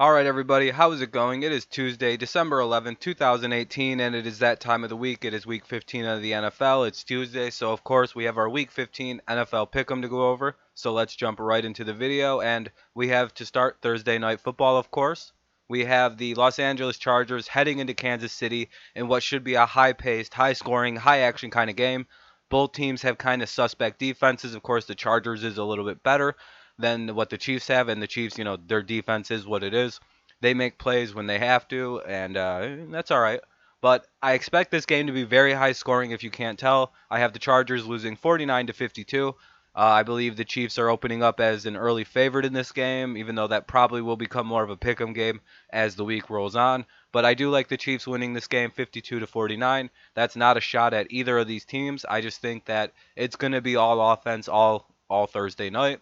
All right, everybody, how is it going? It is Tuesday, December 11th, 2018, and it is that time of the week. It is week 15 of the NFL. It's Tuesday, so of course we have our week 15 NFL pick'em to go over. So let's jump right into the video, and we have to start Thursday night football, of course. We have the Los Angeles Chargers heading into Kansas City in what should be a high-paced, high-scoring, high-action kind of game. Both teams have kind of suspect defenses. Of course, the Chargers is a little bit better than what the Chiefs have, and the Chiefs, their defense is what it is. They make plays when they have to, and that's all right. But I expect this game to be very high scoring. If you can't tell, I have the Chargers losing 49 to 52. I believe the Chiefs are opening up as an early favorite in this game, even though that probably will become more of a pick'em game as the week rolls on. But I do like the Chiefs winning this game 52 to 49. That's not a shot at either of these teams. I just think that it's going to be all offense all Thursday night,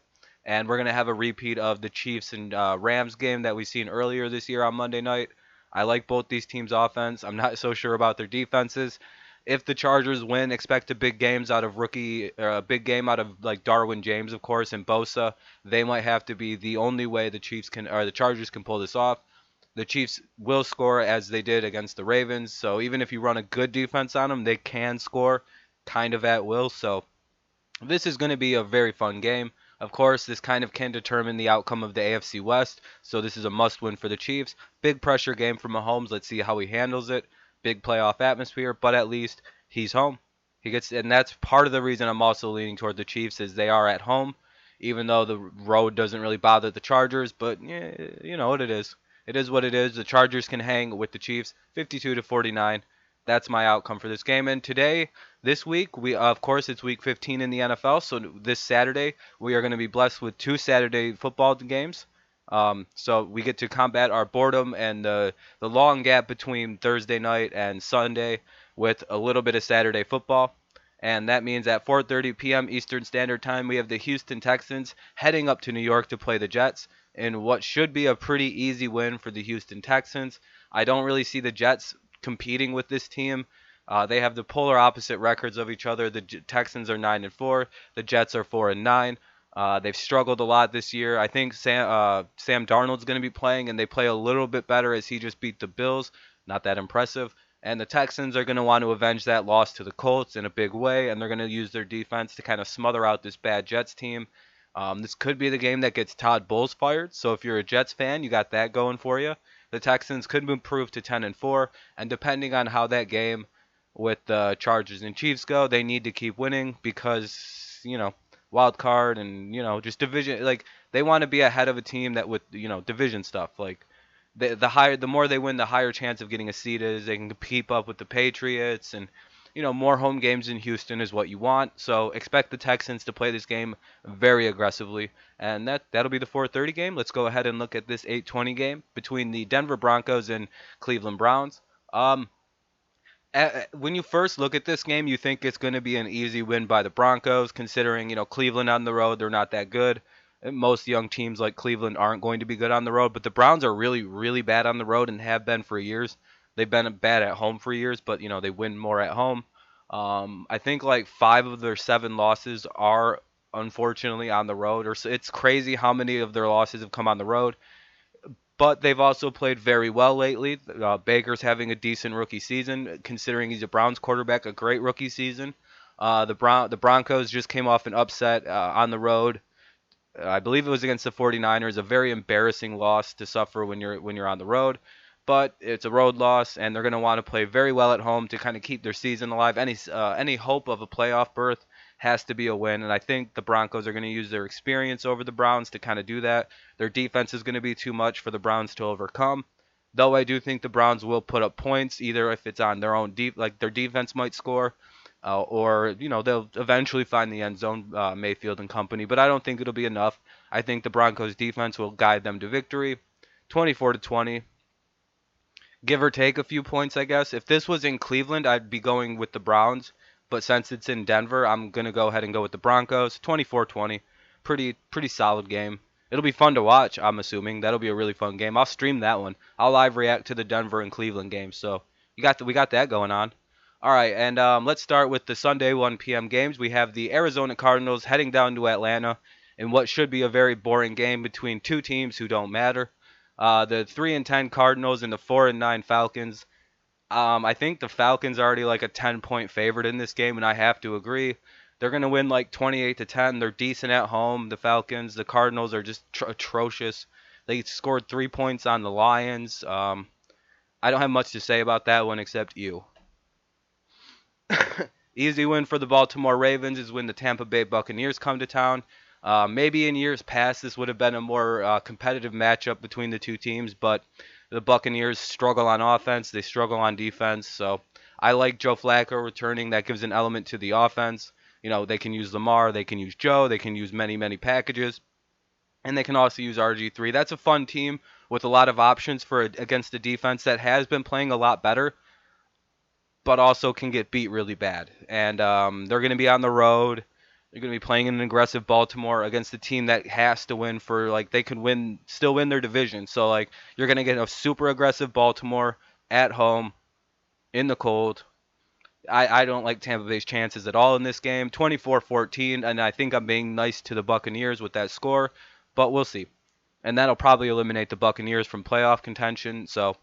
and we're going to have a repeat of the Chiefs and Rams game that we've seen earlier this year on Monday night. I like both these teams' offense. I'm not so sure about their defenses. If the Chargers win, expect a big game out of like Darwin James, of course, and Bosa. They might have to be the only way the Chargers can pull this off. The Chiefs will score as they did against the Ravens. So even if you run a good defense on them, they can score kind of at will. So this is going to be a very fun game. Of course, this kind of can determine the outcome of the AFC West, so this is a must-win for the Chiefs. Big pressure game for Mahomes. Let's see how he handles it. Big playoff atmosphere, but at least he's home. And that's part of the reason I'm also leaning toward the Chiefs is they are at home, even though the road doesn't really bother the Chargers. But yeah, you know what it is. It is what it is. The Chargers can hang with the Chiefs, 52 to 49. That's my outcome for this game. And today, this week, we of course it's week 15 in the NFL. So this Saturday, we are going to be blessed with two Saturday football games. So we get to combat our boredom and the long gap between Thursday night and Sunday with a little bit of Saturday football. And that means at 4:30 p.m. Eastern Standard Time, we have the Houston Texans heading up to New York to play the Jets in what should be a pretty easy win for the Houston Texans. I don't really see the Jets competing with this team. They have the polar opposite records of each other. The Texans are 9-4. The Jets are 4-9. They've struggled a lot this year. I think Sam Darnold's going to be playing, and they play a little bit better as he just beat the Bills. Not that impressive. And the Texans are going to want to avenge that loss to the Colts in a big way, and they're going to use their defense to kind of smother out this bad Jets team. This could be the game that gets Todd Bowles fired. So if you're a Jets fan, you got that going for you. The Texans could improve to 10-4, and depending on how that game with the Chargers and Chiefs go, they need to keep winning because wild card and just division, like they want to be ahead of a team that with division stuff, like the more they win, the higher chance of getting a seed is. They can keep up with the Patriots, and more home games in Houston is what you want. So expect the Texans to play this game very aggressively, and that'll be the 4:30 game. Let's go ahead and look at this 8:20 game between the Denver Broncos and Cleveland Browns. Um, when you first look at this game, you think it's going to be an easy win by the Broncos, considering Cleveland on the road, they're not that good. And most young teams like Cleveland aren't going to be good on the road, but the Browns are really, really bad on the road and have been for years. They've been bad at home for years, but they win more at home. I think like 5 of their 7 losses are unfortunately on the road, it's crazy how many of their losses have come on the road. But they've also played very well lately. Baker's having a decent rookie season, considering he's a Browns quarterback, a great rookie season. The Broncos just came off an upset on the road. I believe it was against the 49ers, a very embarrassing loss to suffer when you're on the road. But it's a road loss, and they're going to want to play very well at home to kind of keep their season alive. Any hope of a playoff berth has to be a win, and I think the Broncos are going to use their experience over the Browns to kind of do that. Their defense is going to be too much for the Browns to overcome. Though I do think the Browns will put up points, either if it's on their own like their defense might score, or they'll eventually find the end zone, Mayfield and company. But I don't think it'll be enough. I think the Broncos defense will guide them to victory, 24 to 20, give or take a few points, I guess. If this was in Cleveland, I'd be going with the Browns. But since it's in Denver, I'm going to go ahead and go with the Broncos. 24-20. Pretty solid game. It'll be fun to watch, I'm assuming. That'll be a really fun game. I'll stream that one. I'll live react to the Denver and Cleveland game. So we got that going on. All right, and let's start with the Sunday 1 p.m. games. We have the Arizona Cardinals heading down to Atlanta in what should be a very boring game between two teams who don't matter. The 3-10 Cardinals and the 4-9 Falcons. I think the Falcons are already like a 10-point favorite in this game, and I have to agree. They're gonna win like 28-10. They're decent at home. The Falcons. The Cardinals are just atrocious. They scored 3 points on the Lions. I don't have much to say about that one except you. Easy win for the Baltimore Ravens is when the Tampa Bay Buccaneers come to town. Maybe in years past this would have been a more competitive matchup between the two teams, but the Buccaneers struggle on offense, they struggle on defense. So I like Joe Flacco returning. That gives an element to the offense. You know, they can use Lamar, they can use Joe, they can use many, many packages, and they can also use RG3. That's a fun team with a lot of options for against a defense that has been playing a lot better but also can get beat really bad. And they're going to be on the road. They're going to be playing in an aggressive Baltimore against a team that has to win for like they could win, still win their division. So like you're going to get a super aggressive Baltimore at home in the cold. I don't like Tampa Bay's chances at all in this game. 24-14, and I think I'm being nice to the Buccaneers with that score, but we'll see. And that'll probably eliminate the Buccaneers from playoff contention. So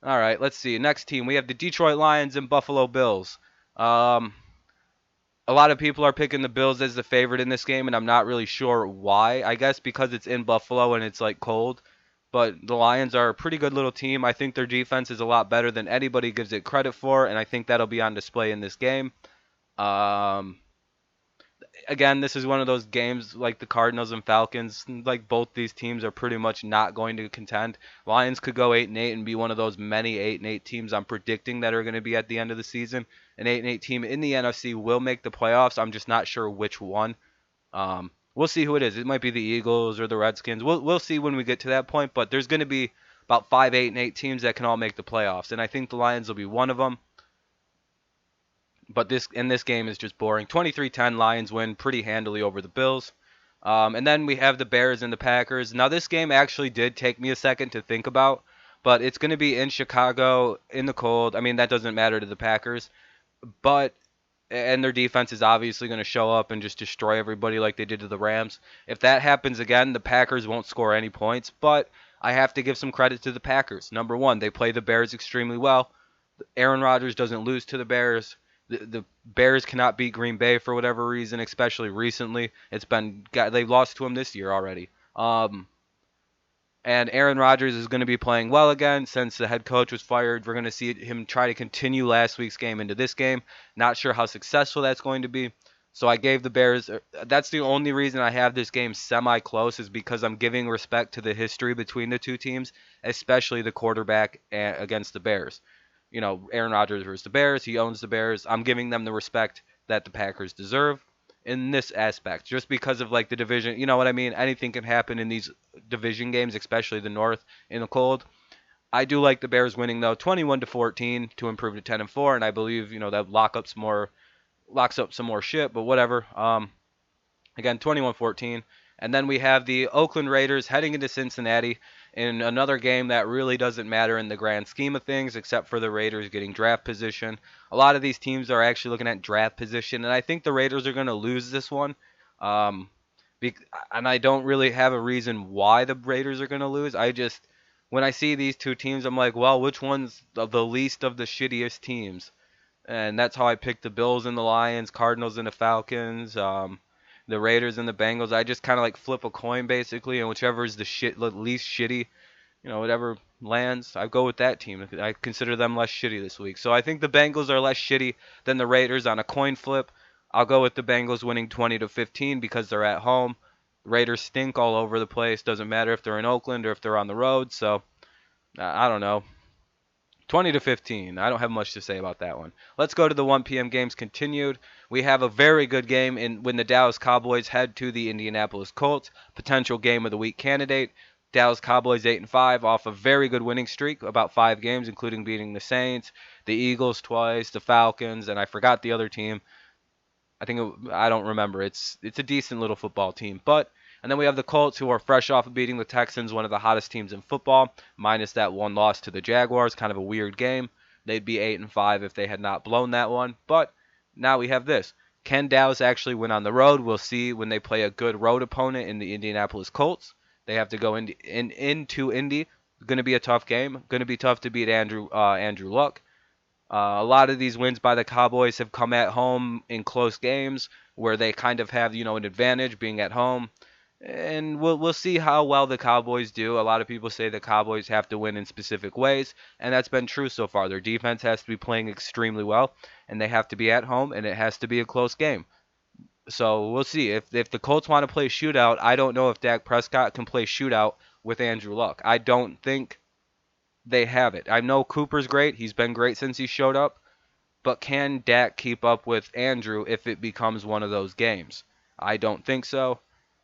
all right, let's see. Next team, we have the Detroit Lions and Buffalo Bills. Um, a lot of people are picking the Bills as the favorite in this game, and I'm not really sure why. I guess because it's in Buffalo and it's like cold. But the Lions are a pretty good little team. I think their defense is a lot better than anybody gives it credit for, and I think that'll be on display in this game. Um, Again, this is one of those games like the Cardinals and Falcons. Like both these teams are pretty much not going to contend. Lions could go 8-8 and be one of those many 8-8 teams I'm predicting that are going to be at the end of the season. An 8-8 team in the NFC will make the playoffs. I'm just not sure which one. We'll see who it is. It might be the Eagles or the Redskins. We'll see when we get to that point. But there's going to be about 5 8-8 teams that can all make the playoffs, and I think the Lions will be one of them. But this game is just boring. 23-10 Lions win pretty handily over the Bills. And then we have the Bears and the Packers. Now this game actually did take me a second to think about, but it's going to be in Chicago in the cold. I mean that doesn't matter to the Packers, but and their defense is obviously going to show up and just destroy everybody like they did to the Rams. If that happens again, the Packers won't score any points, but I have to give some credit to the Packers. Number one, they play the Bears extremely well. Aaron Rodgers doesn't lose to the Bears. The Bears cannot beat Green Bay for whatever reason, especially recently. They lost to him this year already. And Aaron Rodgers is going to be playing well again since the head coach was fired. We're going to see him try to continue last week's game into this game. Not sure how successful that's going to be. So I gave the Bears. That's the only reason I have this game semi-close is because I'm giving respect to the history between the two teams, especially the quarterback against the Bears. You know, Aaron Rodgers versus the Bears. He owns the Bears. I'm giving them the respect that the Packers deserve in this aspect, just because of like the division. You know what I mean? Anything can happen in these division games, especially the North in the cold. I do like the Bears winning though, 21-14 to improve to 10-4, and I believe that locks up some more shit. But whatever. Again, 21-14. And then we have the Oakland Raiders heading into Cincinnati in another game that really doesn't matter in the grand scheme of things, except for the Raiders getting draft position. A lot of these teams are actually looking at draft position, and I think the Raiders are going to lose this one. Um, and I don't really have a reason why the Raiders are going to lose. When I see these two teams, I'm like, well, which one's the least of the shittiest teams? And that's how I picked the Bills and the Lions, Cardinals and the Falcons, the Raiders and the Bengals. I just kind of like flip a coin basically, and whichever is the least shitty, whatever lands, I go with that team. I consider them less shitty this week. So I think the Bengals are less shitty than the Raiders on a coin flip. I'll go with the Bengals winning 20-15 because they're at home. Raiders stink all over the place. Doesn't matter if they're in Oakland or if they're on the road. So I don't know. 20-15. I don't have much to say about that one. Let's go to the 1 p.m. games continued. We have a very good game when the Dallas Cowboys head to the Indianapolis Colts. Potential game of the week candidate. Dallas Cowboys 8-5 off a very good winning streak, about 5 games, including beating the Saints, the Eagles twice, the Falcons, and I forgot the other team. I don't remember. It's a decent little football team, and then we have the Colts, who are fresh off of beating the Texans, one of the hottest teams in football, minus that one loss to the Jaguars. Kind of a weird game. They'd be 8-5 if they had not blown that one. But now we have this. Can Dallas actually win on the road? We'll see when they play a good road opponent in the Indianapolis Colts. They have to go into Indy. Going to be a tough game. Going to be tough to beat Andrew Luck. A lot of these wins by the Cowboys have come at home in close games where they kind of have, an advantage being at home. And we'll see how well the Cowboys do. A lot of people say the Cowboys have to win in specific ways, and that's been true so far. Their defense has to be playing extremely well, and they have to be at home, and it has to be a close game. So we'll see. If the Colts want to play shootout, I don't know if Dak Prescott can play shootout with Andrew Luck. I don't think they have it. I know Cooper's great. He's been great since he showed up. But can Dak keep up with Andrew if it becomes one of those games? I don't think so.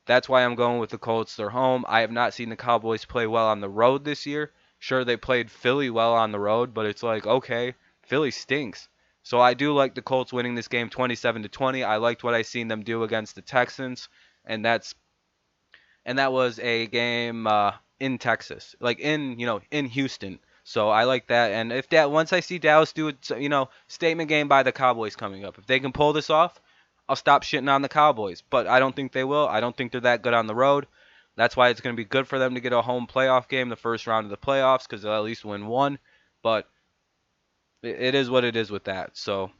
That's why I'm going with the Colts. They're home. I have not seen the Cowboys play well on the road this year. Sure, they played Philly well on the road, but it's like, okay, Philly stinks. So I do like the Colts winning this game 27-20. I liked what I seen them do against the Texans, and that was a game in Texas, like in Houston. So I like that. And if that once I see Dallas do it, statement game by the Cowboys coming up, if they can pull this off, I'll stop shitting on the Cowboys. But I don't think they will. I don't think they're that good on the road. That's why it's going to be good for them to get a home playoff game, the first round of the playoffs, because they'll at least win one. But it is what it is with that. So,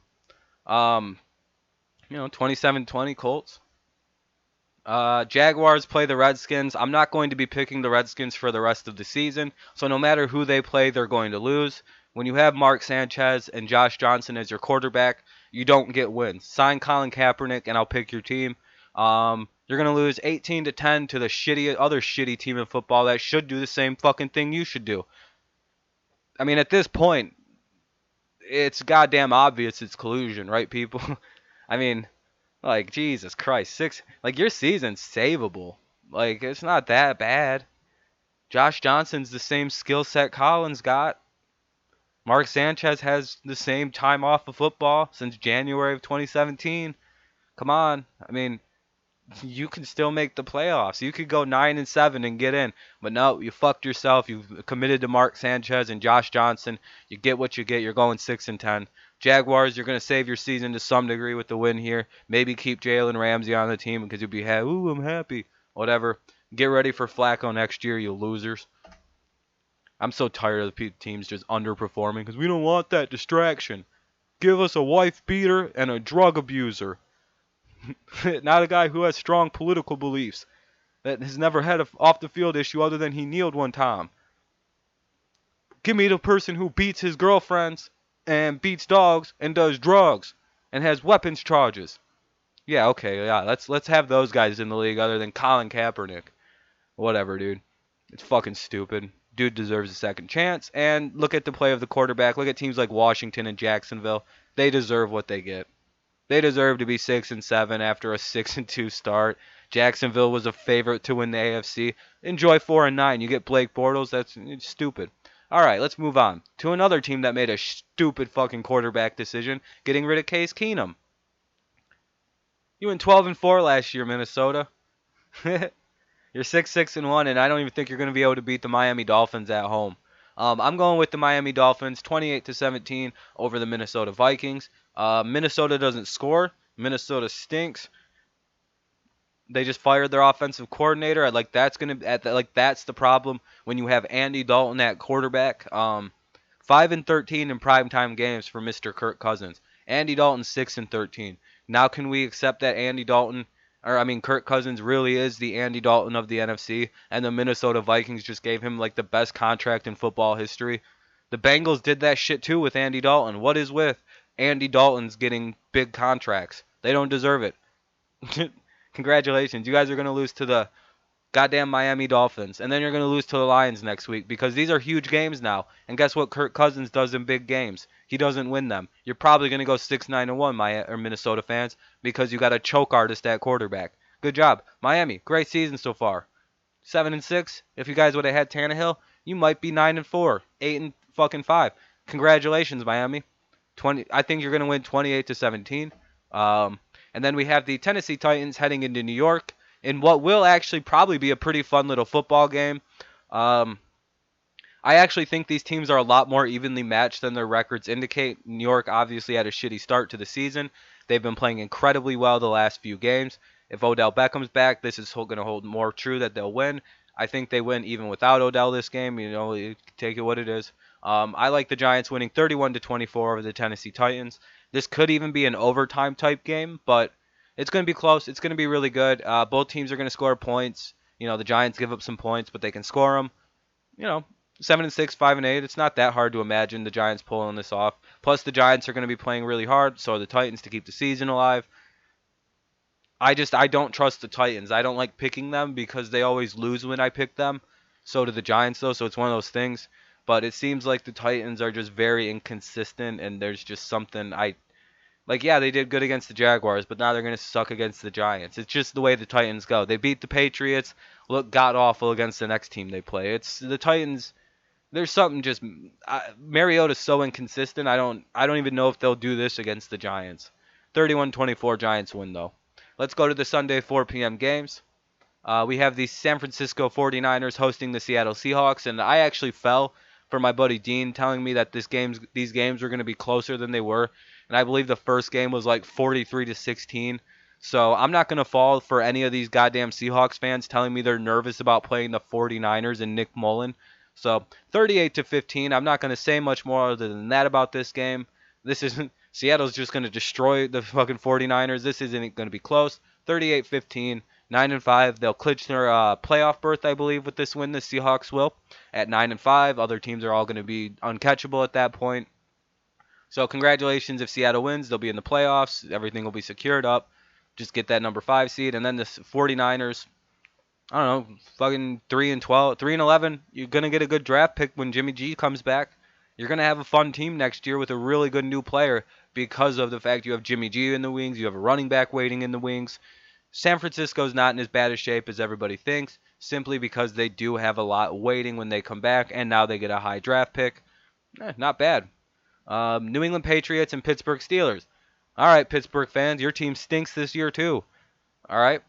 27-20 Colts. Jaguars play the Redskins. I'm not going to be picking the Redskins for the rest of the season, so no matter who they play, they're going to lose. When you have Mark Sanchez and Josh Johnson as your quarterback, you don't get wins. Sign Colin Kaepernick, and I'll pick your team. You're gonna lose 18-10 to the other shitty team in football that should do the same fucking thing you should do. I mean, at this point, it's goddamn obvious it's collusion, right, people? I mean, like, Jesus Christ, your season's savable. Like, it's not that bad. Josh Johnson's the same skill set Collins got. Mark Sanchez has the same time off of football since January of 2017. Come on. I mean, you can still make the playoffs. You could go 9-7 and get in. But no, you fucked yourself. You committed to Mark Sanchez and Josh Johnson. You get what you get. You're going 6-10. Jaguars, you're going to save your season to some degree with the win here. Maybe keep Jalen Ramsey on the team because you'll be happy. Ooh, I'm happy. Whatever. Get ready for Flacco next year, you losers. I'm so tired of the teams just underperforming because we don't want that distraction. Give us a wife beater and a drug abuser. Not a guy who has strong political beliefs. That has never had an off the field issue other than he kneeled one time. Give me the person who beats his girlfriends and beats dogs and does drugs and has weapons charges. Yeah, okay, yeah. Let's have those guys in the league other than Colin Kaepernick. Whatever, dude. It's fucking stupid. Dude deserves a second chance. And look at the play of the quarterback. Look at teams like Washington and Jacksonville. They deserve what they get. They deserve to be 6-7 after a 6-2 start. Jacksonville was a favorite to win the AFC. Enjoy 4-9. You get Blake Bortles. That's stupid. All right, let's move on to another team that made a stupid fucking quarterback decision, getting rid of Case Keenum. You went 12-4 last year, Minnesota. You're 6-1, and I don't even think you're going to be able to beat the Miami Dolphins at home. I'm going with the Miami Dolphins, 28-17 over the Minnesota Vikings. Minnesota doesn't score. Minnesota stinks. They just fired their offensive coordinator. That's the problem when you have Andy Dalton at quarterback. 5-13 in primetime games for Mr. Kirk Cousins. Andy Dalton 6-13. Now can we accept that Kirk Cousins really is the Andy Dalton of the NFC, and the Minnesota Vikings just gave him like the best contract in football history? The Bengals did that shit too with Andy Dalton. What is with Andy Dalton's getting big contracts? They don't deserve it. Congratulations. You guys are going to lose to the goddamn Miami Dolphins, and then you're going to lose to the Lions next week because these are huge games now. And guess what Kirk Cousins does in big games? He doesn't win them. You're probably going to go 6-9-1, Minnesota fans, because you got a choke artist at quarterback. Good job. Miami, great season so far. 7-6. If you guys would have had Tannehill, you might be 9-4, 8-5. Congratulations, Miami. I think you're going to win 28-17. And then we have the Tennessee Titans heading into New York in what will actually probably be a pretty fun little football game. I actually think these teams are a lot more evenly matched than their records indicate. New York obviously had a shitty start to the season. They've been playing incredibly well the last few games. If Odell Beckham's back, this is going to hold more true that they'll win. I think they win even without Odell this game. You take it what it is. I like the Giants winning 31 to 24 over the Tennessee Titans. This could even be an overtime type game, but it's going to be close. It's going to be really good. Both teams are going to score points. The Giants give up some points, but they can score them. You know, 7-6, 5-8. It's not that hard to imagine the Giants pulling this off. Plus, the Giants are going to be playing really hard, so are the Titans to keep the season alive. I don't trust the Titans. I don't like picking them because they always lose when I pick them. So do the Giants though, so it's one of those things. But it seems like the Titans are just very inconsistent and there's just something I like yeah, they did good against the Jaguars, but now they're going to suck against the Giants. It's just the way the Titans go. They beat the Patriots, look god awful against the next team they play. It's the Titans. There's something just Mariota's so inconsistent. I don't even know if they'll do this against the Giants. 31-24 Giants win though. Let's go to the Sunday 4 p.m. games. We have the San Francisco 49ers hosting the Seattle Seahawks, and I actually fell for my buddy Dean telling me that these games were going to be closer than they were, and I believe the first game was like 43 to 16. So I'm not going to fall for any of these goddamn Seahawks fans telling me they're nervous about playing the 49ers and Nick Mullen. So 38 to 15. I'm not going to say much more other than that about this game. This isn't Seattle's just going to destroy the fucking 49ers. This isn't going to be close. 38-15. 9-5. They'll clinch their playoff berth, I believe, with this win. The Seahawks will at 9-5. Other teams are all going to be uncatchable at that point. So congratulations if Seattle wins. They'll be in the playoffs. Everything will be secured up. Just get that number 5 seed. And then the 49ers, I don't know, fucking 3-12, 3-11. You're going to get a good draft pick when Jimmy G comes back. You're going to have a fun team next year with a really good new player because of the fact you have Jimmy G in the wings. You have a running back waiting in the wings. San Francisco's not in as bad a shape as everybody thinks, simply because they do have a lot waiting when they come back, and now they get a high draft pick. Not bad. New England Patriots and Pittsburgh Steelers. All right, Pittsburgh fans, your team stinks this year too. All right.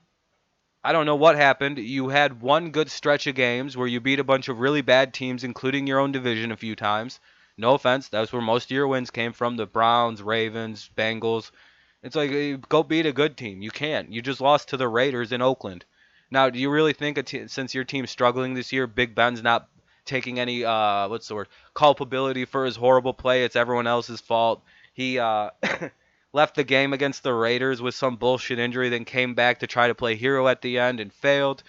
I don't know what happened. You had one good stretch of games where you beat a bunch of really bad teams, including your own division a few times. No offense, that's where most of your wins came from. The Browns, Ravens, Bengals. It's like go beat a good team. You can't. You just lost to the Raiders in Oakland. Now, do you really think since your team's struggling this year, Big Ben's not taking any what's the word culpability for his horrible play? It's everyone else's fault. He left the game against the Raiders with some bullshit injury, then came back to try to play hero at the end and failed.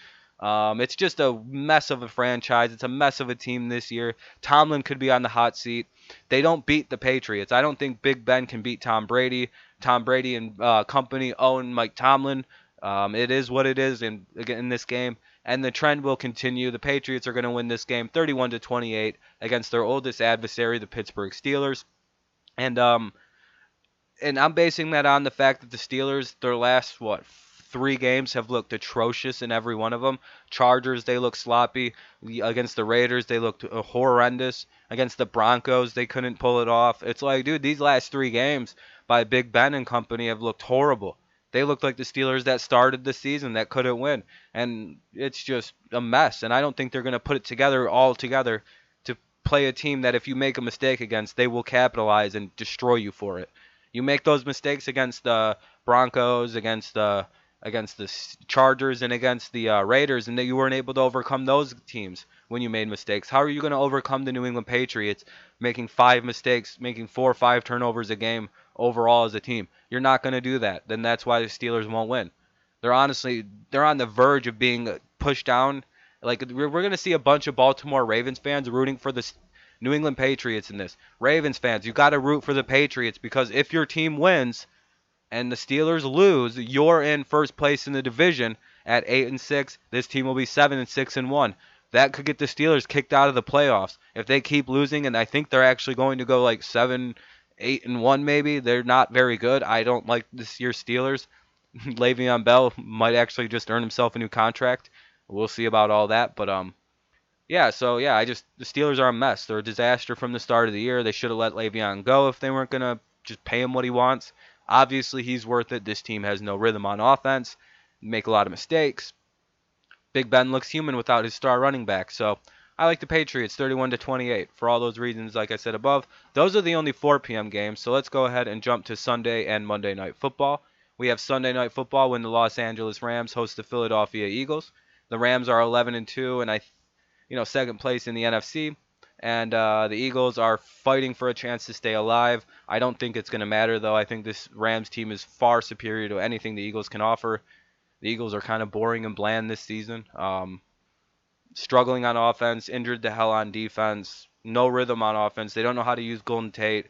It's just a mess of a franchise. It's a mess of a team this year. Tomlin could be on the hot seat. They don't beat the Patriots. I don't think Big Ben can beat Tom Brady. Tom Brady and company own Mike Tomlin. It is what it is in this game, and the trend will continue. The Patriots are going to win this game 31 to 28 against their oldest adversary, the Pittsburgh Steelers. And I'm basing that on the fact that the Steelers, their last 3 games have looked atrocious in every one of them. Chargers, they look sloppy. Against the Raiders, they looked horrendous. Against the Broncos, they couldn't pull it off. It's like, dude, these last 3 games by Big Ben and company have looked horrible. They looked like the Steelers that started the season that couldn't win. And it's just a mess. And I don't think they're going to put it together all together to play a team that if you make a mistake against, they will capitalize and destroy you for it. You make those mistakes against the Broncos, against the Chargers, and against the Raiders, and that you weren't able to overcome those teams when you made mistakes. How are you going to overcome the New England Patriots making 5 mistakes, making 4 or 5 turnovers a game overall as a team? You're not going to do that. Then that's why the Steelers won't win. They're on the verge of being pushed down. Like we're going to see a bunch of Baltimore Ravens fans rooting for the New England Patriots in this. Ravens fans, you got to root for the Patriots because if your team wins and the Steelers lose, you're in first place in the division at 8-6. This team will be 7-6-1. That could get the Steelers kicked out of the playoffs if they keep losing, and I think they're actually going to go like 7-8-1 maybe. They're not very good. I don't like this year's Steelers. Le'Veon Bell might actually just earn himself a new contract. We'll see about all that, but the Steelers are a mess. They're a disaster from the start of the year. They should have let Le'Veon go if they weren't gonna just pay him what he wants. Obviously, he's worth it. This team has no rhythm on offense, make a lot of mistakes. Big Ben looks human without his star running back. So I like the Patriots 31 to 28 for all those reasons, like I said above. Those are the only 4 p.m. games. So let's go ahead and jump to Sunday and Monday Night Football. We have Sunday Night Football when the Los Angeles Rams host the Philadelphia Eagles. The Rams are 11-2, and second place in the NFC. And the Eagles are fighting for a chance to stay alive. I don't think it's going to matter, though. I think this Rams team is far superior to anything the Eagles can offer. The Eagles are kind of boring and bland this season. Struggling on offense, injured the hell on defense, no rhythm on offense. They don't know how to use Golden Tate.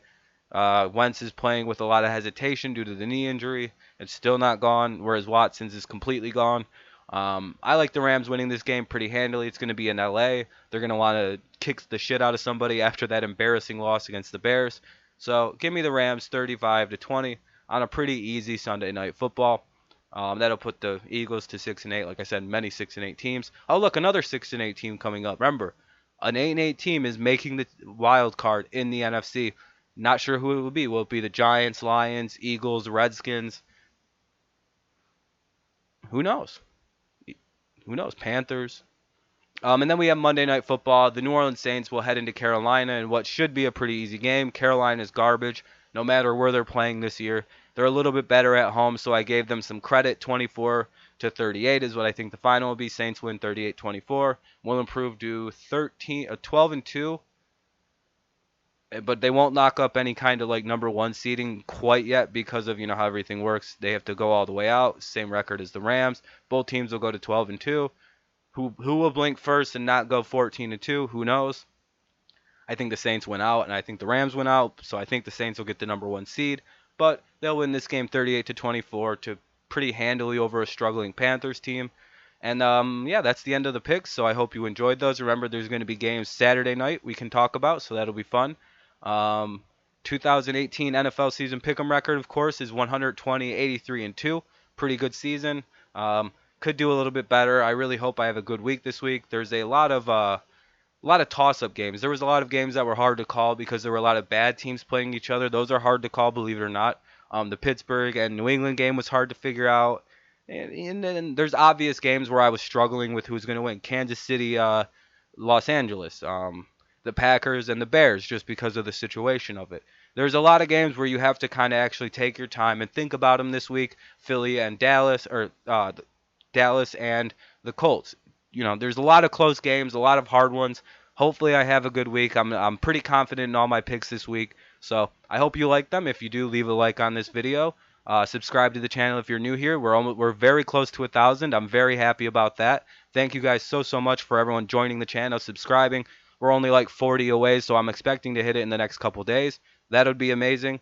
Wentz is playing with a lot of hesitation due to the knee injury. It's still not gone, whereas Watson's is completely gone. I like the Rams winning this game pretty handily. It's going to be in LA. They're going to want to kick the shit out of somebody after that embarrassing loss against the Bears. So give me the Rams 35-20 on a pretty easy Sunday night football. That'll put the Eagles to 6-8. Like I said, many 6-8 teams. Oh, look, another 6-8 team coming up. Remember, an 8-8 team is making the wild card in the NFC. Not sure who it will be. Will it be the Giants, Lions, Eagles, Redskins? Who knows? Who knows? Panthers. And then we have Monday Night Football. The New Orleans Saints will head into Carolina in what should be a pretty easy game. Carolina is garbage, no matter where they're playing this year. They're a little bit better at home, so I gave them some credit. 24-38 is what I think the final will be. Saints win 38-24. Will improve to 12-2, but they won't knock up any kind of like number one seeding quite yet because of how everything works. They have to go all the way out. Same record as the Rams. Both teams will go to 12-2. Who will blink first and not go 14-2? Who knows? I think the Saints win out, and I think the Rams win out. So I think the Saints will get the number one seed, but they'll win this game 38-24 to pretty handily over a struggling Panthers team. And yeah, that's the end of the picks. So I hope you enjoyed those. Remember, there's going to be games Saturday night we can talk about, so that'll be fun. Um, 2018 NFL season pick'em record, of course, is 120, 83-2. Pretty good season. Could do a little bit better. I really hope I have a good week this week. There's a lot of toss-up games. There was a lot of games that were hard to call because there were a lot of bad teams playing each other. Those are hard to call, believe it or not. The Pittsburgh and New England game was hard to figure out. And then there's obvious games where I was struggling with who's going to win. Kansas City, Los Angeles, the Packers and the Bears, just because of the situation of it. There's a lot of games where you have to kind of actually take your time and think about them this week. Philly and Dallas, or Dallas and the Colts. There's a lot of close games, a lot of hard ones. Hopefully, I have a good week. I'm pretty confident in all my picks this week. So I hope you like them. If you do, leave a like on this video. Subscribe to the channel if you're new here. We're very close to 1,000. I'm very happy about that. Thank you guys so much for everyone joining the channel, subscribing. We're only like 40 away, so I'm expecting to hit it in the next couple days. That would be amazing.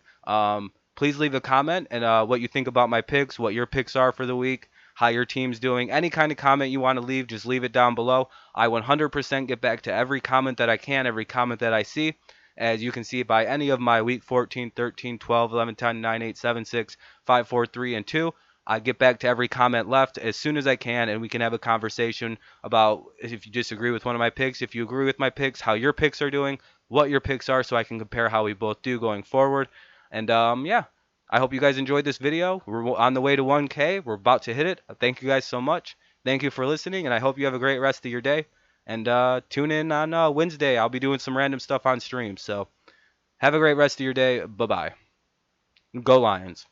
Please leave a comment and what you think about my picks, what your picks are for the week, how your team's doing. Any kind of comment you want to leave, just leave it down below. I 100% get back to every comment that I can, every comment that I see. As you can see by any of my week 14, 13, 12, 11, 10, 9, 8, 7, 6, 5, 4, 3, and 2. I get back to every comment left as soon as I can, and we can have a conversation about if you disagree with one of my picks, if you agree with my picks, how your picks are doing, what your picks are, so I can compare how we both do going forward. And yeah, I hope you guys enjoyed this video. We're on the way to 1K. We're about to hit it. Thank you guys so much. Thank you for listening, and I hope you have a great rest of your day. And tune in on Wednesday. I'll be doing some random stuff on stream. So have a great rest of your day. Bye-bye. Go Lions.